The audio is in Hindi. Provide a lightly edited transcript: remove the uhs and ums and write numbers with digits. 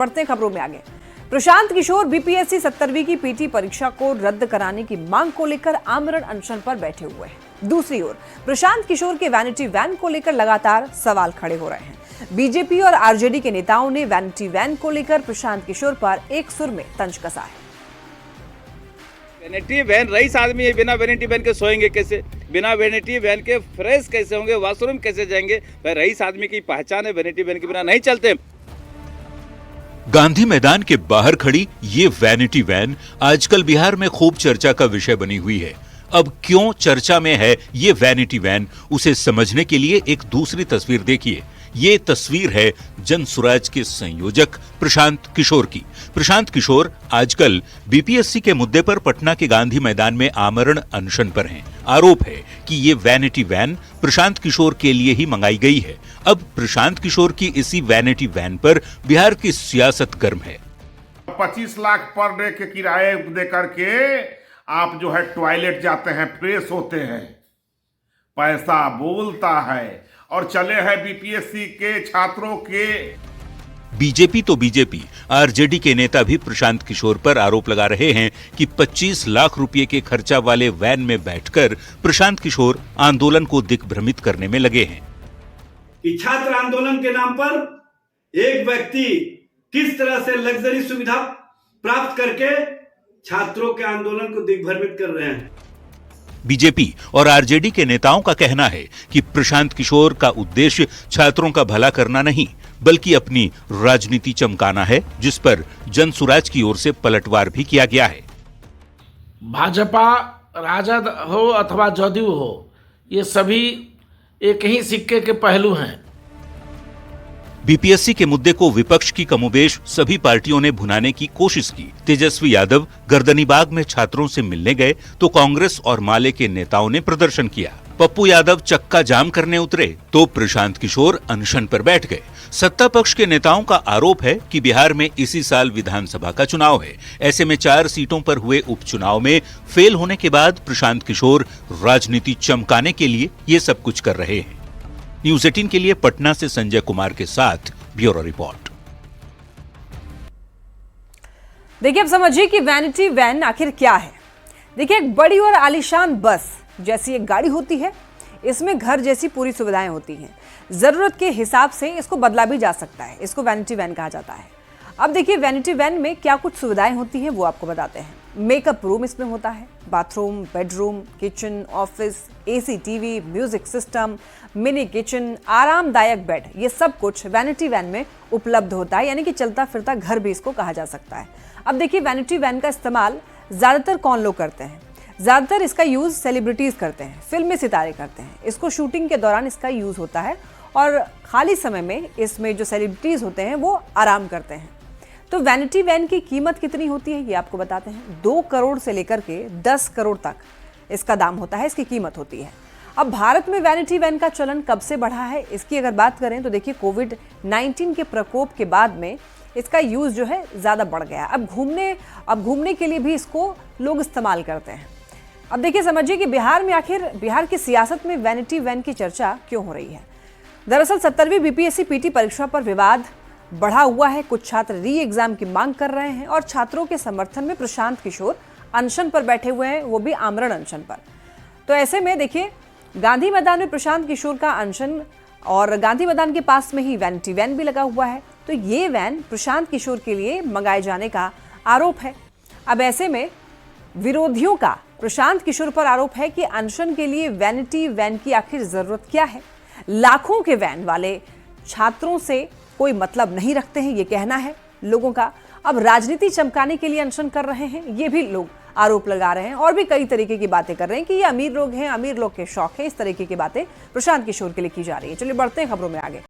बढ़ते खबरों में आगे। प्रशांत किशोर बीपीएससी 70वीं की पीटी परीक्षा को रद्द कराने की मांग को लेकर आमरण अनशन पर बैठे हुए हैं। दूसरी ओर प्रशांत किशोर के वैनिटी वैन को लेकर लगातार सवाल खड़े हो रहे हैं। बीजेपी और आरजेडी के नेताओं ने वैनिटी वैन को लेकर प्रशांत किशोर पर एक सुर में तंज कसा है। वैनिटी वैन रईस आदमी है, बिना वैनिटी वैन के सोएंगे कैसे? बिना वैनिटी वैन के फ्रेश कैसे होंगे? वॉशरूम कैसे जाएंगे? भाई रईस आदमी की पहचान है, वैनिटी वैन के बिना नहीं चलते। गांधी मैदान के बाहर खड़ी ये वैनिटी वैन आजकल बिहार में खूब चर्चा का विषय बनी हुई है। अब क्यों चर्चा में है ये वैनिटी वैन, उसे समझने के लिए एक दूसरी तस्वीर देखिए। ये तस्वीर है जनसुराज के संयोजक प्रशांत किशोर की। प्रशांत किशोर आजकल बीपीएससी के मुद्दे पर पटना के गांधी मैदान में आमरण अनशन पर हैं। आरोप है कि ये वैनिटी वैन प्रशांत किशोर के लिए ही मंगाई गई है। अब प्रशांत किशोर की इसी वैनिटी वैन पर बिहार की सियासत गर्म है। 25 लाख पर डे के किराए दे करके आप जो है टॉयलेट जाते हैं, फ्रेश होते हैं, पैसा बोलता है और चले हैं बीपीएससी के छात्रों के। बीजेपी तो बीजेपी, आरजेडी के नेता भी प्रशांत किशोर पर आरोप लगा रहे हैं कि 25 लाख रुपए के खर्चा वाले वैन में बैठकर प्रशांत किशोर आंदोलन को दिग्भ्रमित करने में लगे हैं। कि छात्र आंदोलन के नाम पर एक व्यक्ति किस तरह से लग्जरी सुविधा प्राप्त करके छात्रों के आंदोलन को दिग्भ्रमित कर रहे हैं। बीजेपी और आरजेडी के नेताओं का कहना है कि प्रशांत किशोर का उद्देश्य छात्रों का भला करना नहीं, बल्कि अपनी राजनीति चमकाना है, जिस पर जनसुराज की ओर से पलटवार भी किया गया है। भाजपा, राजद हो अथवा जदयू हो, ये सभी एक ही सिक्के के पहलू हैं। बीपीएससी के मुद्दे को विपक्ष की कमोबेश सभी पार्टियों ने भुनाने की कोशिश की। तेजस्वी यादव गर्दनीबाग में छात्रों से मिलने गए तो कांग्रेस और माले के नेताओं ने प्रदर्शन किया। पप्पू यादव चक्का जाम करने उतरे तो प्रशांत किशोर अनशन पर बैठ गए। सत्ता पक्ष के नेताओं का आरोप है कि बिहार में इसी साल विधानसभा का चुनाव है। ऐसे में 4 सीटों पर हुए उपचुनाव में फेल होने के बाद प्रशांत किशोर राजनीति चमकाने के लिए ये सब कुछ कर रहे हैं। न्यूज़ 18 के लिए पटना से संजय कुमार के साथ ब्यूरो रिपोर्ट। देखिए, अब समझिए कि वैनिटी वैन आखिर क्या है। देखिए, एक बड़ी और आलीशान बस जैसी एक गाड़ी होती है। इसमें घर जैसी पूरी सुविधाएं होती हैं। जरूरत के हिसाब से इसको बदला भी जा सकता है। इसको वैनिटी वैन कहा जाता है। अब देखिए, वैनिटी वैन में क्या कुछ सुविधाएं होती हैं वो आपको बताते हैं। मेकअप रूम इसमें होता है, bathroom, bedroom, kitchen, office, AC, TV, music system, mini kitchen, आरामदायक बेड, ये सब कुछ वैनिटी वैन में उपलब्ध होता है। यानी कि चलता फिरता घर भी इसको कहा जा सकता है। अब देखिए, वैनिटी वैन का इस्तेमाल ज्यादातर कौन लोग करते हैं? ज्यादातर इसका यूज सेलिब्रिटीज करते हैं, फिल्मी सितारे करते हैं। इसको शूटिंग के दौरान इसका यूज होता है और खाली समय में इसमें जो सेलिब्रिटीज होते हैं वो आराम करते हैं। तो वैनिटी वैन की कीमत कितनी होती है ये आपको बताते हैं। 2 करोड़ से लेकर के 10 करोड़ तक इसका दाम होता है, इसकी कीमत होती है। अब भारत में वैनिटी वैन का चलन कब से बढ़ा है इसकी अगर बात करें तो देखिए, कोविड-19 के प्रकोप के बाद में इसका यूज जो है ज्यादा बढ़ गया। अब घूमने के लिए भी इसको लोग इस्तेमाल करते हैं। अब देखिए, समझिए कि बिहार की सियासत में वैनिटी वैन की चर्चा क्यों हो रही है। दरअसल 70वीं बीपीएससी पीटी परीक्षा पर विवाद बढ़ा हुआ है। कुछ छात्र री एग्जाम की मांग कर रहे हैं और छात्रों के समर्थन में प्रशांत किशोर अनशन पर बैठे हुए हैं, वो भी आमरण अनशन पर। तो ऐसे में देखिए, गांधी मैदान में प्रशांत किशोर का अनशन और गांधी मैदान के पास में ही वैनिटी वैन भी लगा हुआ है। तो ये वैन प्रशांत किशोर के लिए मंगाए जाने का आरोप है। अब ऐसे में विरोधियों का प्रशांत किशोर पर आरोप है कि अनशन के लिए वैनिटी वैन की आखिर जरूरत क्या है। लाखों के वैन वाले छात्रों से कोई मतलब नहीं रखते हैं, ये कहना है लोगों का। अब राजनीति चमकाने के लिए अनशन कर रहे हैं, ये भी लोग आरोप लगा रहे हैं। और भी कई तरीके की बातें कर रहे हैं कि ये अमीर लोग हैं, अमीर लोग के शौक है। इस तरीके की बातें प्रशांत किशोर के लिए की जा रही है। चलिए बढ़ते हैं खबरों में आगे।